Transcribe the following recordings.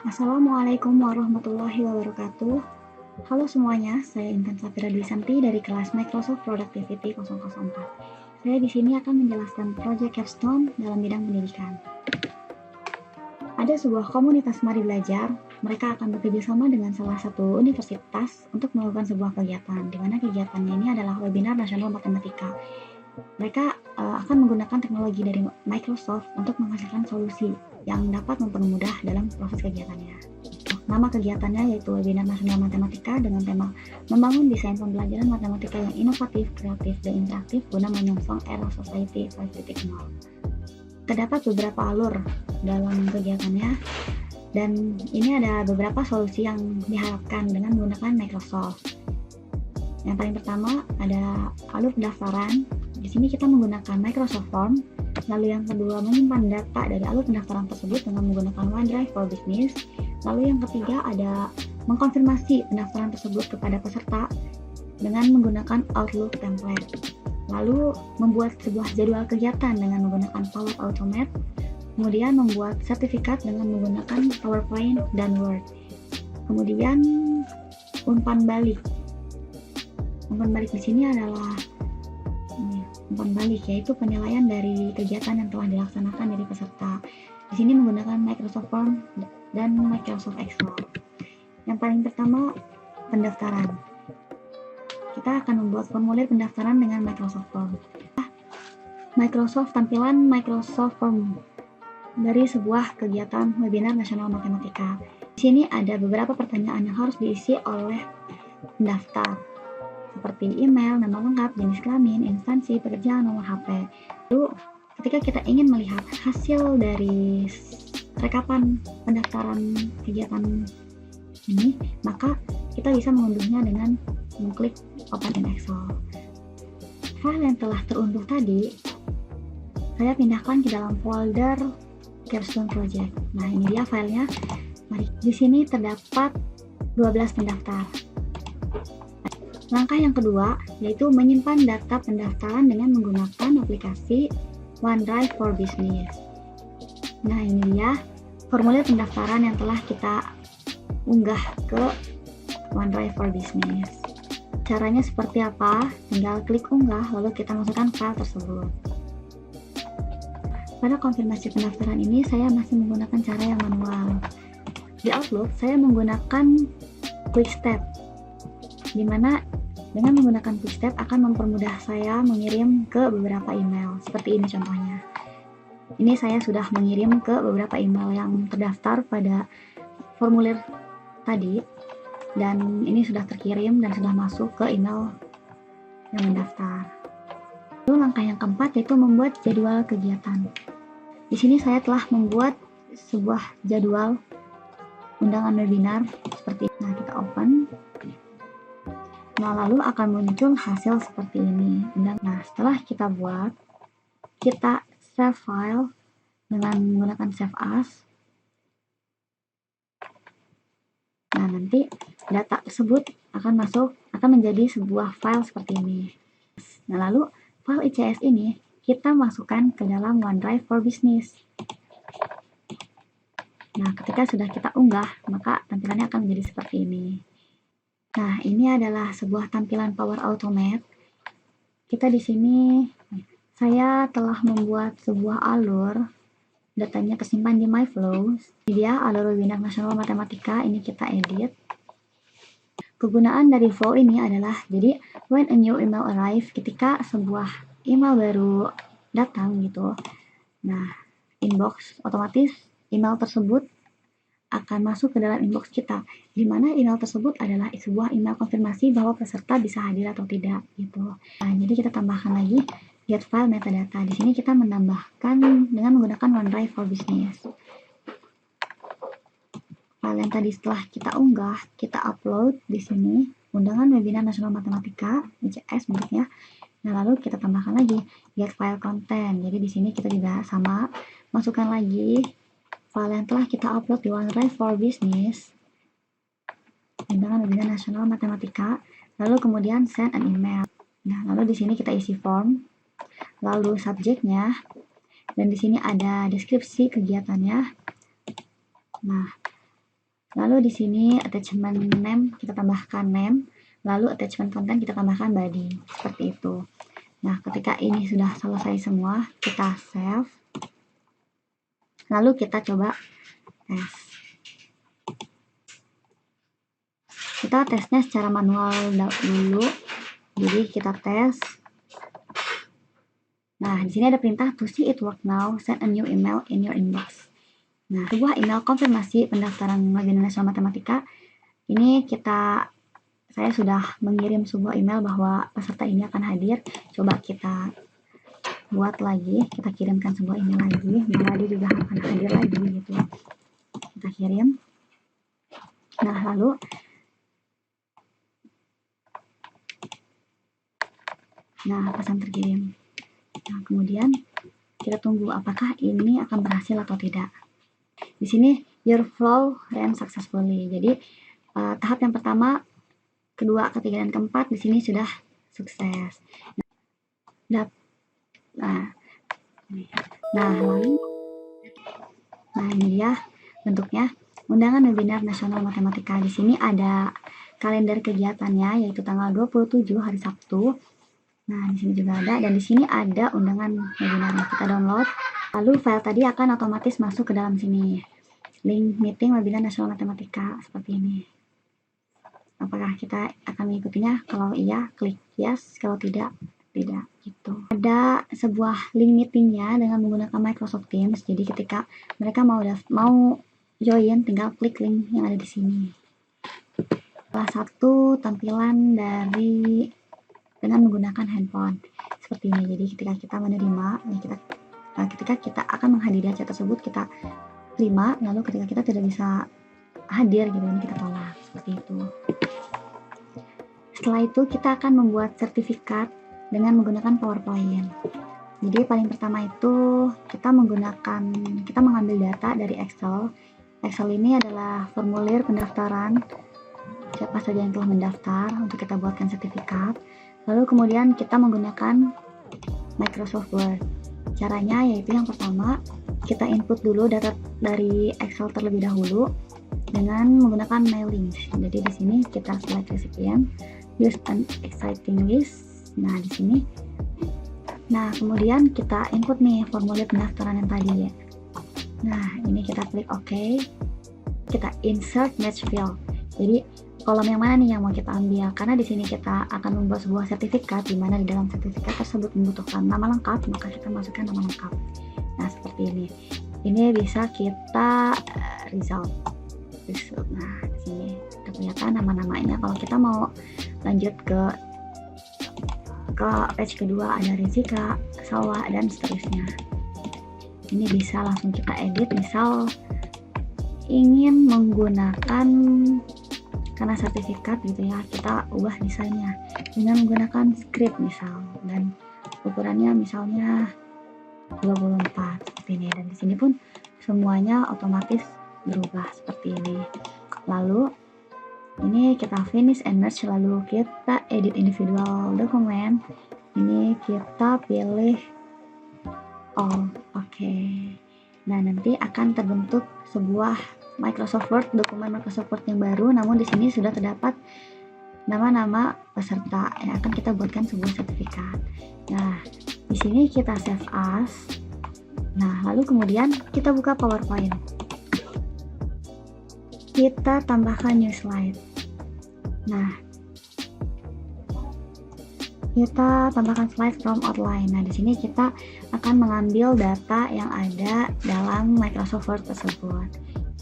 Assalamualaikum warahmatullahi wabarakatuh. Halo semuanya, saya Intan Safira Dwi Santi dari kelas Microsoft Productivity 004. Saya di sini akan menjelaskan proyek capstone dalam bidang pendidikan. Ada sebuah komunitas Mari Belajar. Mereka akan bekerja sama dengan salah satu universitas untuk melakukan sebuah kegiatan, di mana kegiatannya ini adalah webinar nasional matematika. Mereka akan menggunakan teknologi dari Microsoft untuk menghasilkan solusi yang dapat mempermudah dalam proses kegiatannya. Nama kegiatannya yaitu Webinar Nasional Matematika dengan tema membangun desain pembelajaran matematika yang inovatif, kreatif, dan interaktif guna menyongsong era Society 5.0. Terdapat beberapa alur dalam kegiatannya, dan ini ada beberapa solusi yang diharapkan dengan menggunakan Microsoft. Yang paling pertama ada alur pendaftaran. Di sini kita menggunakan Microsoft Form. Lalu yang kedua, menyimpan data dari alur pendaftaran tersebut dengan menggunakan OneDrive for Business. Lalu yang ketiga ada mengkonfirmasi pendaftaran tersebut kepada peserta dengan menggunakan Outlook template. Lalu membuat sebuah jadwal kegiatan dengan menggunakan Power Automate. Kemudian membuat sertifikat dengan menggunakan PowerPoint dan Word. Kemudian umpan balik. Umpan balik di sini adalah umpan balik, yaitu penilaian dari kegiatan yang telah dilaksanakan dari peserta. Di sini menggunakan Microsoft Form dan Microsoft Excel. Yang paling pertama, pendaftaran. Kita akan membuat formulir pendaftaran dengan Microsoft Form. Tampilan Microsoft Form dari sebuah kegiatan webinar nasional matematika. Di sini ada beberapa pertanyaan yang harus diisi oleh pendaftar, seperti email, nama lengkap, jenis kelamin, instansi, pekerjaan, nomor HP. Lalu ketika kita ingin melihat hasil dari rekapan pendaftaran kegiatan ini, maka kita bisa mengunduhnya dengan mengklik Open in Excel. File yang telah terunduh tadi, saya pindahkan ke dalam folder Capstone Project. Nah, ini dia filenya. Mari, di sini terdapat 12 pendaftar. Langkah yang kedua yaitu menyimpan data pendaftaran dengan menggunakan aplikasi OneDrive for Business. Nah, ini dia formulir pendaftaran yang telah kita unggah ke OneDrive for Business. Caranya seperti apa? Tinggal klik unggah lalu kita masukkan file tersebut. Pada konfirmasi pendaftaran ini saya masih menggunakan cara yang manual. Di Outlook saya menggunakan Quick Step, di mana dengan menggunakan Quick Step akan mempermudah saya mengirim ke beberapa email. Seperti ini contohnya. Ini saya sudah mengirim ke beberapa email yang terdaftar pada formulir tadi, dan ini sudah terkirim dan sudah masuk ke email yang mendaftar. Lalu langkah yang keempat yaitu membuat jadwal kegiatan. Di sini saya telah membuat sebuah jadwal undangan webinar seperti ini. Nah, kita open. Nah, lalu akan muncul hasil seperti ini. Nah, setelah kita buat, kita save file dengan menggunakan save as. Nah, nanti data tersebut akan menjadi sebuah file seperti ini. Nah, lalu file ICS ini kita masukkan ke dalam OneDrive for Business. Nah, ketika sudah kita unggah, maka tampilannya akan menjadi seperti ini. Nah, ini adalah sebuah tampilan Power Automate. Kita di sini, saya telah membuat sebuah alur, datanya tersimpan di My Flows. Ini dia alur webinar nasional matematika, ini kita edit. Kegunaan dari flow ini adalah, jadi when a new email arrive, ketika sebuah email baru datang gitu, nah inbox otomatis email tersebut akan masuk ke dalam inbox kita, di mana email tersebut adalah sebuah email konfirmasi bahwa peserta bisa hadir atau tidak gitu. Nah, jadi kita tambahkan lagi get file metadata. Di sini kita menambahkan dengan menggunakan OneDrive for Business. File yang tadi setelah kita unggah, kita upload di sini undangan webinar nasional matematika ICS bentuknya. Nah, lalu kita tambahkan lagi get file content. Jadi di sini kita juga sama masukkan lagi file yang telah kita upload di OneDrive for Business, undangan webinar nasional matematika, lalu kemudian send an email. Nah, lalu di sini kita isi form, lalu subjeknya, dan di sini ada deskripsi kegiatannya. Nah, Lalu di sini attachment name kita tambahkan name, lalu attachment content kita tambahkan body, seperti itu. Nah, ketika ini sudah selesai semua, kita save. Lalu kita coba tes. Kita tesnya secara manual dulu. Jadi kita tes. Nah, di sini ada perintah to see it work now, send a new email in your inbox. Nah, sebuah email konfirmasi pendaftaran webinar nasional matematika. Ini saya sudah mengirim sebuah email bahwa peserta ini akan hadir. Coba kita buat lagi, kita kirimkan sebuah email lagi bahwa dia juga akan hadir lagi gitu. Kita kirim. Nah, lalu pesan terkirim. Nah, kemudian kita tunggu apakah ini akan berhasil atau tidak. Di sini your flow ran successfully. Jadi tahap yang pertama, kedua, ketiga, dan keempat di sini sudah sukses. Nah, ini dia bentuknya. Undangan webinar nasional matematika. Di sini ada kalender kegiatannya, yaitu tanggal 27 hari Sabtu. Nah, di sini juga ada, dan di sini ada undangan webinarnya. Kita download. Lalu file tadi akan otomatis masuk ke dalam sini. Link meeting webinar nasional matematika seperti ini. Apakah kita akan mengikutinya? Kalau iya, klik yes. Kalau tidak, tidak gitu. Ada sebuah link meetingnya dengan menggunakan Microsoft Teams. Jadi ketika mereka mau join, tinggal klik link yang ada di sini. Salah satu tampilan dengan menggunakan handphone seperti ini. Jadi ketika kita menerima, ketika kita akan menghadiri acara tersebut, kita terima. Lalu ketika kita tidak bisa hadir gitu, ini kita tolak seperti itu. Setelah itu kita akan membuat sertifikat dengan menggunakan PowerPoint. Jadi paling pertama itu kita mengambil data dari Excel. Excel ini adalah formulir pendaftaran siapa saja yang telah mendaftar untuk kita buatkan sertifikat. Lalu kemudian kita menggunakan Microsoft Word. Caranya yaitu yang pertama, kita input dulu data dari Excel terlebih dahulu dengan menggunakan mailing. Jadi di sini kita select recipient, use an exciting list. Nah, di sini. Nah, kemudian kita input nih formulir pendaftaran yang tadi ya. Nah, ini kita klik OK. Kita insert match field. Jadi kolom yang mana nih yang mau kita ambil? Karena di sini kita akan membuat sebuah sertifikat di mana di dalam sertifikat tersebut membutuhkan nama lengkap, maka kita masukkan nama lengkap. Nah, seperti ini. Ini bisa kita result. Nah, di sini ternyata nama-namanya. Kalau kita mau lanjut ke page kedua, ada Rizika, Salwa, dan seterusnya. Ini bisa langsung kita edit. Misal ingin menggunakan karena sertifikat gitu ya, kita ubah desainnya dengan menggunakan script misal, dan ukurannya misalnya 24 seperti ini. Dan di sini pun semuanya otomatis berubah seperti ini. Lalu ini kita finish and merge, lalu kita edit individual dokumen. Ini kita pilih all. Oke. Nah, nanti akan terbentuk sebuah Microsoft Word, dokumen Microsoft Word yang baru, namun di sini sudah terdapat nama-nama peserta yang akan kita buatkan sebuah sertifikat. Nah, di sini kita save as. Nah, lalu kemudian kita buka PowerPoint. Kita tambahkan new slide. Nah, kita tambahkan slide from outline. Nah, di sini kita akan mengambil data yang ada dalam Microsoft Word tersebut.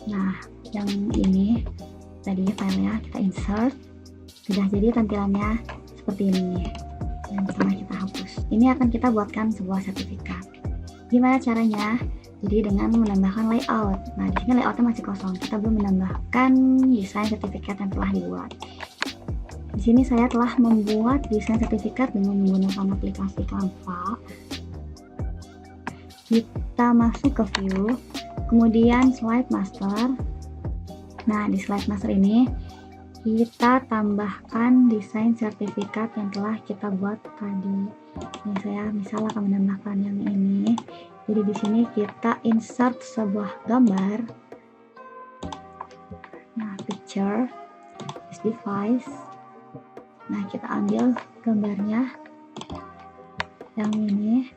Nah, yang ini tadi filenya kita insert. Sudah jadi tampilannya seperti ini. Yang pertama kita hapus. Ini akan kita buatkan sebuah sertifikat. Gimana caranya? Jadi dengan menambahkan layout. Nah, di sini layoutnya masih kosong. Kita belum menambahkan desain sertifikat yang telah dibuat. Di sini saya telah membuat desain sertifikat dengan menggunakan aplikasi Canva. Kita masuk ke view, kemudian slide master. Nah, di slide master ini kita tambahkan desain sertifikat yang telah kita buat tadi. Ini saya misal akan menambahkan yang ini. Jadi di sini kita insert sebuah gambar. Nah, picture, this device. Nah, kita ambil gambarnya yang ini.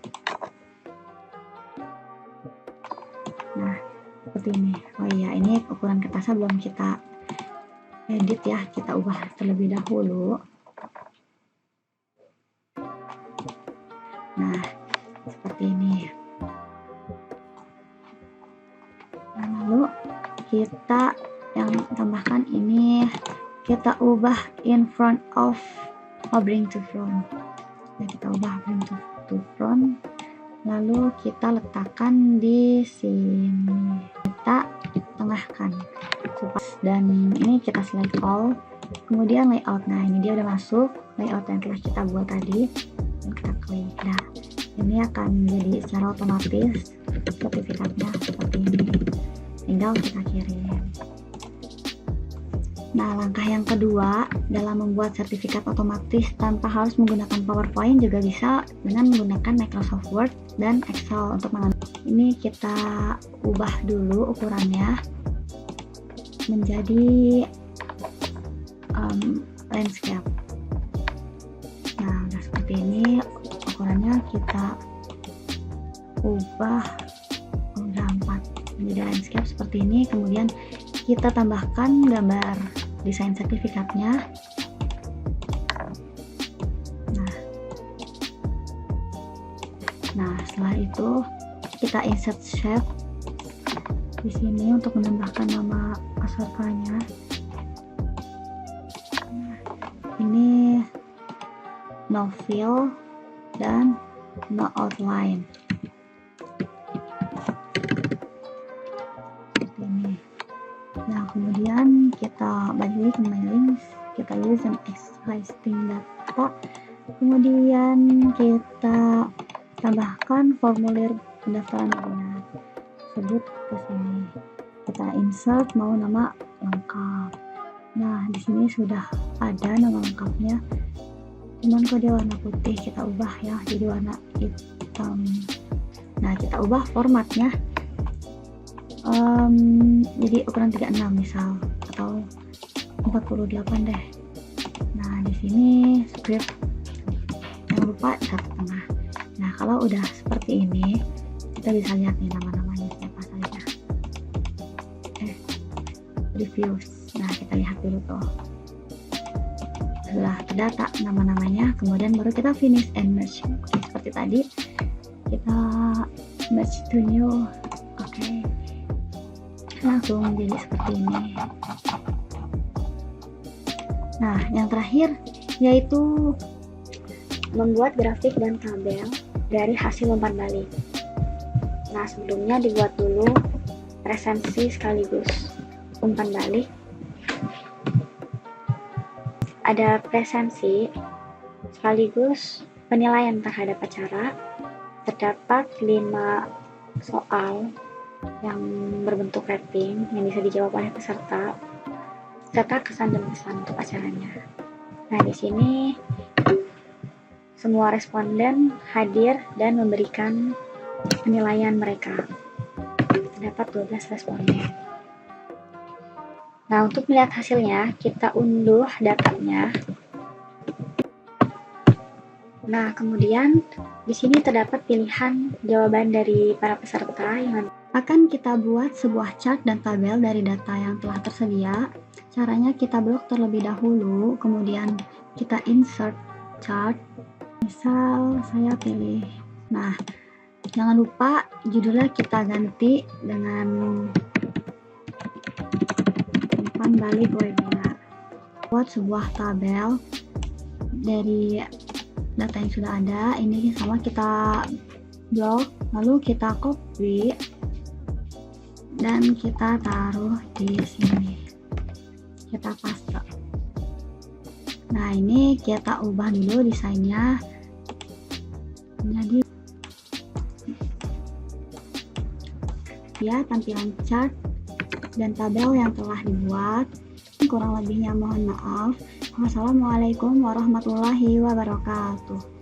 Nah, seperti ini. Oh iya, ini ukuran kertasnya belum kita edit ya, kita ubah terlebih dahulu. Nah, seperti ini. Nah, lalu kita yang tambahkan ini, kita ubah in front of bring to front. Nah, kita ubah bring to front, lalu kita letakkan di sini, kita tengahkan, dan ini kita select all. Kemudian layout. Nah, ini dia udah masuk layout yang telah kita buat tadi, dan kita klik. Nah, ini akan jadi secara otomatis sertifikatnya seperti ini, tinggal kita kirim. Nah, langkah yang kedua dalam membuat sertifikat otomatis tanpa harus menggunakan PowerPoint juga bisa dengan menggunakan Microsoft Word dan Excel untuk ini kita ubah dulu ukurannya menjadi landscape. Nah, udah seperti ini ukurannya, kita ubah udah 4 menjadi landscape seperti ini. Kemudian kita tambahkan gambar desain sertifikatnya. Nah, setelah itu kita insert shape di sini untuk menambahkan nama pesertanya. Ini no fill dan no outline. Nah, kemudian kita balik ke mailings, kita use an existing data, kemudian kita tambahkan formulir pendaftaran webinar tersebut ke sini. Kita insert mau nama lengkap. Nah, di sini sudah ada nama lengkapnya, cuman kode warna putih, kita ubah ya jadi warna hitam. Nah, kita ubah formatnya jadi ukuran 36 misal, atau 48 deh. Nah, di sini script, jangan lupa 1,5. Nah, kalau udah seperti ini, kita bisa lihat nih nama-namanya siapa saja. Reviews. Nah, kita lihat dulu tuh. Setelah terdata nama-namanya, kemudian baru kita finish and merge. Oke, seperti tadi, kita merge to new. Oke. Langsung jadi seperti ini. Nah, yang terakhir yaitu membuat grafik dan tabel dari hasil umpan balik. Nah, sebelumnya dibuat dulu resensi sekaligus umpan balik. Ada presensi sekaligus penilaian terhadap acara. Terdapat 5 soal yang berbentuk rating yang bisa dijawab oleh peserta, serta kesan dan pesan untuk acaranya. Nah, di sini semua responden hadir dan memberikan penilaian mereka. Terdapat 12 responden. Nah, untuk melihat hasilnya, kita unduh datanya. Nah, kemudian di sini terdapat pilihan jawaban dari para peserta yang akan kita buat sebuah chart dan tabel dari data yang telah tersedia. Caranya kita blok terlebih dahulu, kemudian kita insert chart. Misal saya pilih. Nah, jangan lupa judulnya kita ganti dengan umpan balik webinar. Buat sebuah tabel dari data yang sudah ada, ini sama kita blok, lalu kita copy dan kita taruh di sini, kita paste. Nah, ini kita ubah dulu desainnya jadi ya tampilan chart dan tabel yang telah dibuat. Kurang lebihnya mohon maaf. Wassalamualaikum warahmatullahi wabarakatuh.